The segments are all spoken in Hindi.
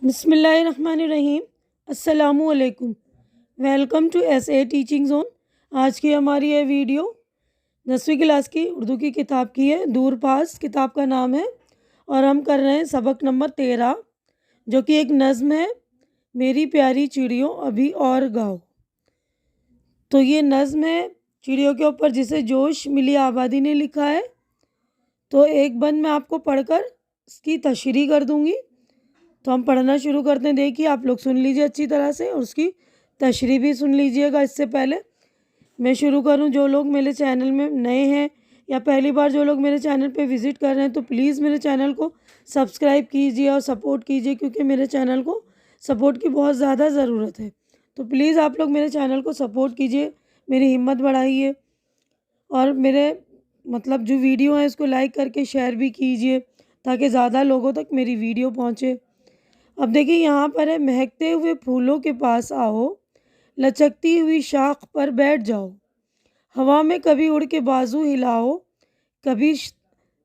बिस्मिल्लाहिर्रहमानिर्रहीम। अस्सलामुअलैकुम। Welcome to SA teaching zone. आज की हमारी ये वीडियो 10वीं क्लास की उर्दू की किताब की है। दूर पास किताब का नाम है और हम कर रहे हैं सबक नंबर 13, जो कि एक नज़्म है, मेरी प्यारी चिड़ियों अभी और गाओ। तो ये नज़्म है चिड़ियों के ऊपर, जिसे जोश मिली आबादी ने लिखा है। तो एक बंद मैं आपको पढ़कर इसकी तशरीह कर दूंगी। तो हम पढ़ना शुरू करते हैं। देखिए, आप लोग सुन लीजिए अच्छी तरह से और उसकी तशरीह भी सुन लीजिएगा। इससे पहले मैं शुरू करूं, जो लोग मेरे चैनल में नए हैं या पहली बार जो लोग मेरे चैनल पे विज़िट कर रहे हैं, तो प्लीज़ मेरे चैनल को सब्सक्राइब कीजिए और सपोर्ट कीजिए, क्योंकि मेरे चैनल को सपोर्ट की बहुत ज़्यादा ज़रूरत है। तो प्लीज़ आप लोग मेरे चैनल को सपोर्ट कीजिए, मेरी हिम्मत बढ़ाइए और मेरे जो वीडियो है इसको लाइक करके शेयर भी कीजिए, ताकि ज़्यादा लोगों तक मेरी वीडियो पहुँचे। अब देखिए, यहाँ पर है, महकते हुए फूलों के पास आओ, लचकती हुई शाख पर बैठ जाओ, हवा में कभी उड़ के बाजू हिलाओ, कभी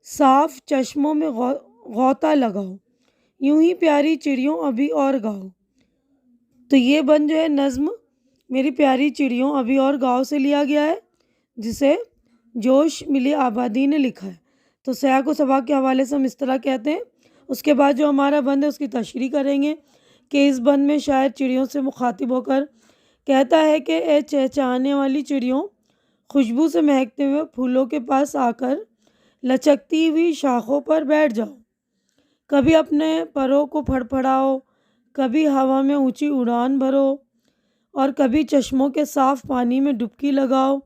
साफ चश्मों में गौता लगाओ, यूं ही प्यारी चिड़ियों अभी और गाओ। तो ये बंद जो है नज़्म मेरी प्यारी चिड़ियों अभी और गाओ से लिया गया है, जिसे जोश मिली आबादी ने लिखा है। तो सयाक व सबाक के हवाले से हम इस तरह कहते हैं। उसके बाद जो हमारा बंद है उसकी तशरीह करेंगे कि इस बंद में शायर चिड़ियों से मुखातिब होकर कहता है कि ए चहचहाने वाली चिड़ियों, खुशबू से महकते हुए फूलों के पास आकर लचकती हुई शाखों पर बैठ जाओ, कभी अपने परों को फड़फड़ाओ, कभी हवा में ऊंची उड़ान भरो और कभी चश्मों के साफ पानी में डुबकी लगाओ।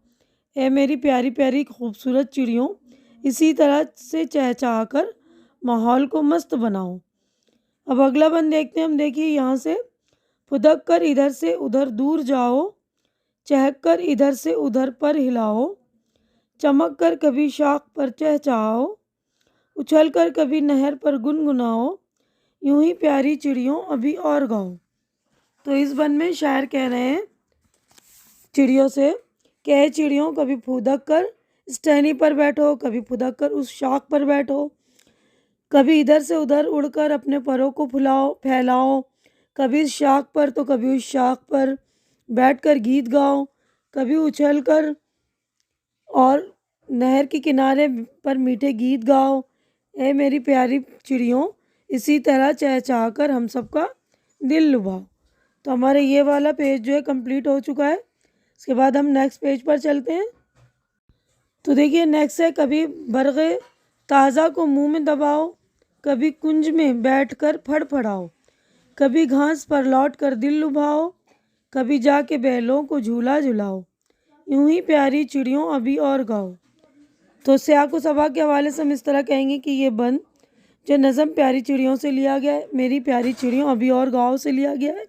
ए मेरी प्यारी प्यारी खूबसूरत चिड़ियों, इसी तरह से चहचहाकर माहौल को मस्त बनाओ। अब अगला बंद देखते हैं हम। देखिए, यहाँ से फुदक कर इधर से उधर दूर जाओ, चहक कर इधर से उधर पर हिलाओ, चमक कर कभी शाख पर चहचहाओ, उछल कर कभी नहर पर गुनगुनाओ, यूं ही प्यारी चिड़ियों अभी और गाओ। तो इस बंद में शायर कह रहे हैं चिड़ियों से कि चिड़ियों, कभी फुदक कर इस टहनी पर बैठो, कभी फुदक कर उस शाख पर बैठो, कभी इधर से उधर उड़कर अपने परों को फैलाओ, कभी इस शाख पर तो कभी उस शाख पर बैठकर गीत गाओ, कभी उछल कर और नहर के किनारे पर मीठे गीत गाओ। ए मेरी प्यारी चिड़ियों, इसी तरह चहचहाकर हम सबका दिल लुभाओ। तो हमारे ये वाला पेज जो है कंप्लीट हो चुका है। इसके बाद हम नेक्स्ट पेज पर चलते हैं। तो देखिए, नेक्स्ट है, कभी बरगे ताज़ा को मुंह में दबाओ, कभी कुंज में बैठकर फड़फड़ाओ, कभी घास पर लौट कर दिल लुभाओ, कभी जाके बैलों को झूला झुलाओ, यूं ही प्यारी चिड़ियों अभी और गाओ। तो सियाक व सबा के हवाले से हम इस तरह कहेंगे कि ये बंद जो नज़म प्यारी चिड़ियों से लिया गया है, मेरी प्यारी चिड़ियों अभी और गाओ से लिया गया है,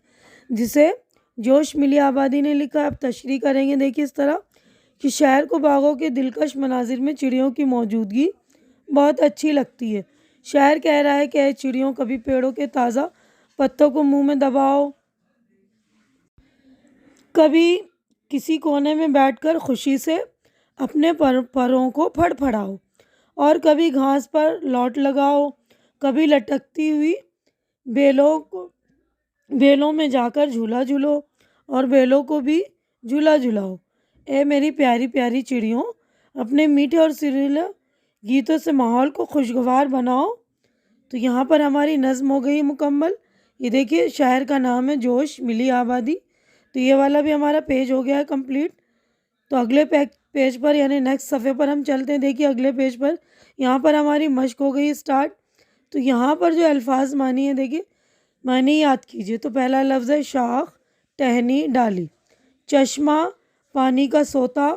जिसे जोश मिली आबादी ने लिखा है। अब तशरीह करेंगे। देखिए, इस तरह कि शायर को बागों के दिलकश मनाजिर में चिड़ियों की मौजूदगी बहुत अच्छी लगती है। शायर कह रहा है कि चिड़ियों, कभी पेड़ों के ताज़ा पत्तों को मुंह में दबाओ, कभी किसी कोने में बैठकर खुशी से अपने परों को फड़फड़ाओ और कभी घास पर लौट लगाओ, कभी लटकती हुई बेलों में जाकर झूला झूलो और बेलों को भी झूला झुलाओ। ए मेरी प्यारी प्यारी चिड़ियों, अपने मीठे और सुरीले गीतों से माहौल को खुशगवार बनाओ। तो यहाँ पर हमारी नज़्म हो गई मुकम्मल। ये देखिए, शायर का नाम है जोश मिली आबादी। तो ये वाला भी हमारा पेज हो गया है कंप्लीट। तो अगले पेज पर यानी नेक्स्ट सफ़े पर हम चलते हैं। देखिए, अगले पेज पर यहाँ पर हमारी मश्क हो गई स्टार्ट। तो यहाँ पर जो अल्फाज मानी है, देखिए मानी याद कीजिए। तो पहला लफ्ज़ है शाख, टहनी, डाली, चश्मा, पानी का सोता,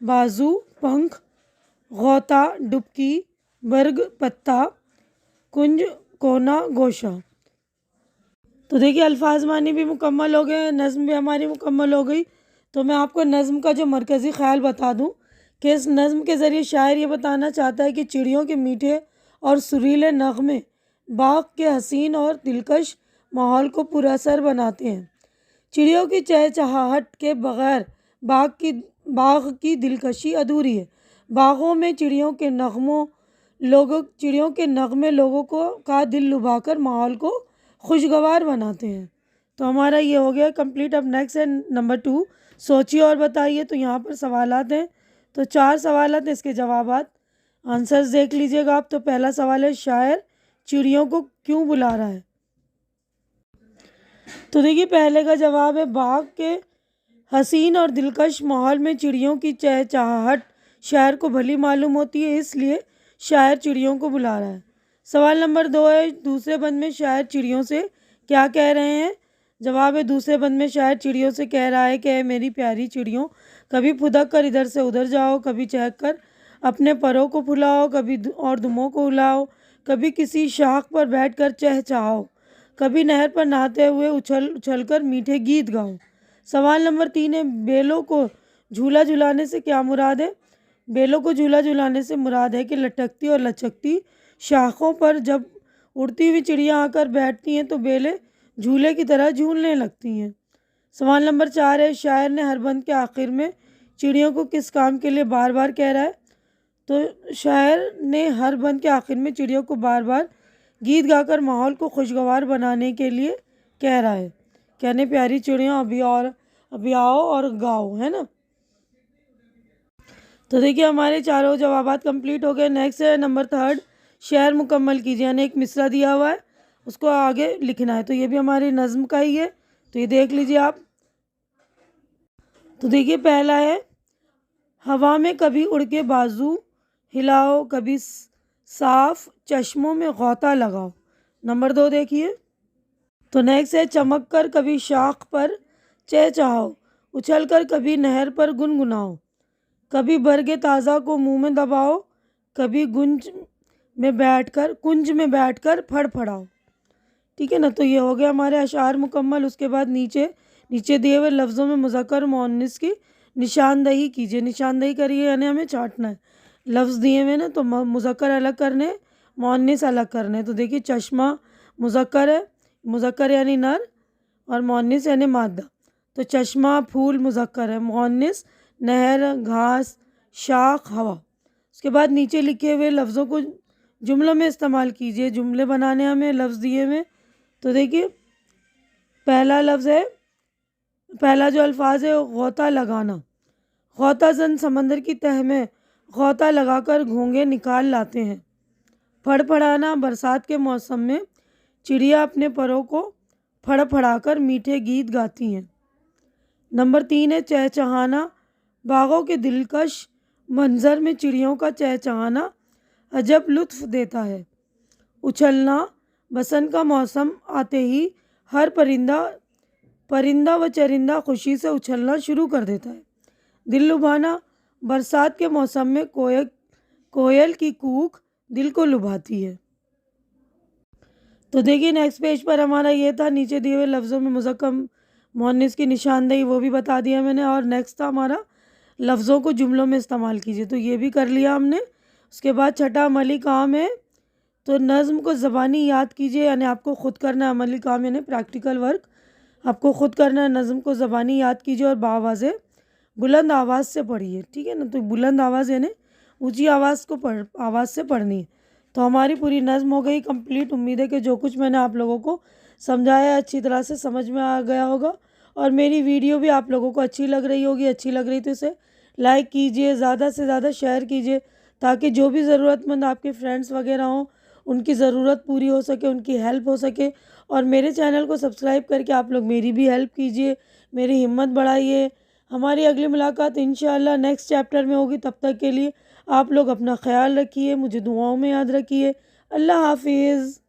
बाजू, पंख, गौता, डुबकी, बर्ग, पत्ता, कुंज, कोना, गोशा। तो देखिए, अल्फाज मानी भी मुकम्मल हो गए, नज़्म भी हमारी मुकम्मल हो गई। तो मैं आपको नज़्म का जो मरकज़ी ख़्याल बता दूं कि इस नज़्म के ज़रिए शायर ये बताना चाहता है कि चिड़ियों के मीठे और सुरीले नग़मे बाग के हसीन और दिलकश माहौल को पुरअसर बनाते हैं। चिड़ियों की चहचहाहट के बग़ैर बाग की दिलकशी अधूरी है। बागों में चिड़ियों के नगमे लोगों का दिल लुभाकर माहौल को खुशगवार बनाते हैं। तो हमारा ये हो गया कंप्लीट। अब नेक्स्ट है नंबर 2, सोचिए और बताइए। तो यहाँ पर सवालात हैं, तो 4 सवालात हैं, इसके जवाबात आंसर्स देख लीजिएगा आप। तो पहला सवाल है, शायर चिड़ियों को क्यों बुला रहा है? तो देखिए पहले का जवाब है, बाग के हसीन और दिलकश माहौल में चिड़ियों की चहचहाहट शायर को भली मालूम होती है, इसलिए शायर चिड़ियों को बुला रहा है। सवाल नंबर 2 है, दूसरे बंद में शायर चिड़ियों से क्या कह रहे हैं? जवाब है, दूसरे बंद में शायर चिड़ियों से कह रहा है कि मेरी प्यारी चिड़ियों, कभी फुदक कर इधर से उधर जाओ, कभी चहक कर अपने परों को फुलाओ, कभी और दुमों को हिलाओ, कभी किसी शाख पर बैठकर चहचहाओ, कभी नहर पर नहाते हुए उछल उछल कर मीठे गीत गाओ। सवाल नंबर 3 है, बेलों को झूला झुलाने से क्या मुराद है? बेलों को झूला झुलाने से मुराद है कि लटकती और लचकती शाखों पर जब उड़ती हुई चिड़ियाँ आकर बैठती हैं तो बेलें झूले की तरह झूलने लगती हैं। सवाल नंबर 4 है, शायर ने हर बंद के आखिर में चिड़ियों को किस काम के लिए बार बार कह रहा है? तो शायर ने हर बंद के आखिर में चिड़ियों को बार बार गीत गाकर माहौल को खुशगवार बनाने के लिए कह रहा है। कहने प्यारी चिड़ियों अभी आओ और गाओ, है ना। तो देखिए हमारे चारों जवाबात कंप्लीट हो गए। नेक्स्ट है नंबर 3, शेर मुकम्मल कीजिए, यानी एक मिसरा दिया हुआ है उसको आगे लिखना है। तो ये भी हमारी नज़्म का ही है, तो ये देख लीजिए आप। तो देखिए पहला है, हवा में कभी उड़ के बाजू हिलाओ, कभी साफ चश्मों में गौता लगाओ। नंबर 2 देखिए। तो नेक्स्ट है, चमक कर कभी शाख पर चहचहाओ, उछल कर कभी नहर पर गुनगुनाओ, कभी बरगे ताज़ा को मुंह में दबाओ, कभी कुंज में बैठकर फड़फड़ाओ। ठीक है ना। तो ये हो गया हमारे अशार मुकम्मल। उसके बाद नीचे दिए हुए लफ्ज़ों में मुज़क्कर मुअन्निस की निशानदही कीजिए। निशानदही करिए यानी हमें चाटना है। लफ्ज़ दिए हुए ना, तो मुज़क्कर अलग करने, मुअन्निस अलग करने। तो देखिए चश्मा मुज़क्कर है, मुज़क्कर यानी नर, और मुअन्निस यानी मादा। तो चश्मा फूल मुज़क्कर है, मुअन्निस नहर, घास, शाख, हवा। उसके बाद नीचे लिखे हुए लफ्ज़ों को जुमलों में इस्तेमाल कीजिए। जुमले बनाने हमें लफ्ज़ दिए हुए। तो देखिए पहला जो अल्फाज है वो गौता लगाना। गौता जन समंदर की तह में गौता लगाकर घोंगे निकाल लाते हैं। फड़फड़ाना, बरसात के मौसम में चिड़िया अपने परों को फड़फड़ाकर मीठे गीत गाती हैं। नंबर 3 है, चहचहाना। बागों के दिलकश मंजर में चिड़ियों का चहचहाना अजब लुत्फ़ देता है। उछलना, बसंत का मौसम आते ही हर परिंदा व चरिंदा खुशी से उछलना शुरू कर देता है। दिल लुभाना, बरसात के मौसम में कोयल की कूक दिल को लुभाती है। तो देखिए नेक्स्ट पेज पर हमारा ये था, नीचे दिए हुए लफ्ज़ों में मुज़क्कर मुअन्निस की निशानदेही वो भी बता दिया मैंने। और नेक्स्ट था हमारा लफ्ज़ों को जुमलों में इस्तेमाल कीजिए, तो ये भी कर लिया हमने। उसके बाद छठा अमली काम है, तो नज़्म को ज़बानी याद कीजिए, यानी आपको ख़ुद करना है। अमली काम यानी प्रैक्टिकल वर्क, आपको ख़ुद करना है। नज़्म को ज़बानी याद कीजिए और बावाज़े बुलंद आवाज़ से पढ़िए। ठीक है ना। तो बुलंद आवाज़ यानी ऊँची आवाज़ से पढ़नी है। तो हमारी पूरी नज़्म हो गई कंप्लीट। उम्मीद है कि जो कुछ मैंने आप लोगों को समझाया अच्छी तरह से समझ में आ गया होगा, और मेरी वीडियो भी आप लोगों को अच्छी लग रही होगी। अच्छी लग रही तो इसे लाइक कीजिए, ज़्यादा से ज़्यादा शेयर कीजिए, ताकि जो भी ज़रूरतमंद आपके फ्रेंड्स वगैरह हों उनकी ज़रूरत पूरी हो सके, उनकी हेल्प हो सके। और मेरे चैनल को सब्सक्राइब करके आप लोग मेरी भी हेल्प कीजिए, मेरी हिम्मत बढ़ाइए। हमारी अगली मुलाकात इंशाअल्लाह नेक्स्ट चैप्टर में होगी। तब तक के लिए आप लोग अपना ख्याल रखिए, मुझे दुआओं में याद रखिए। अल्लाह हाफिज़।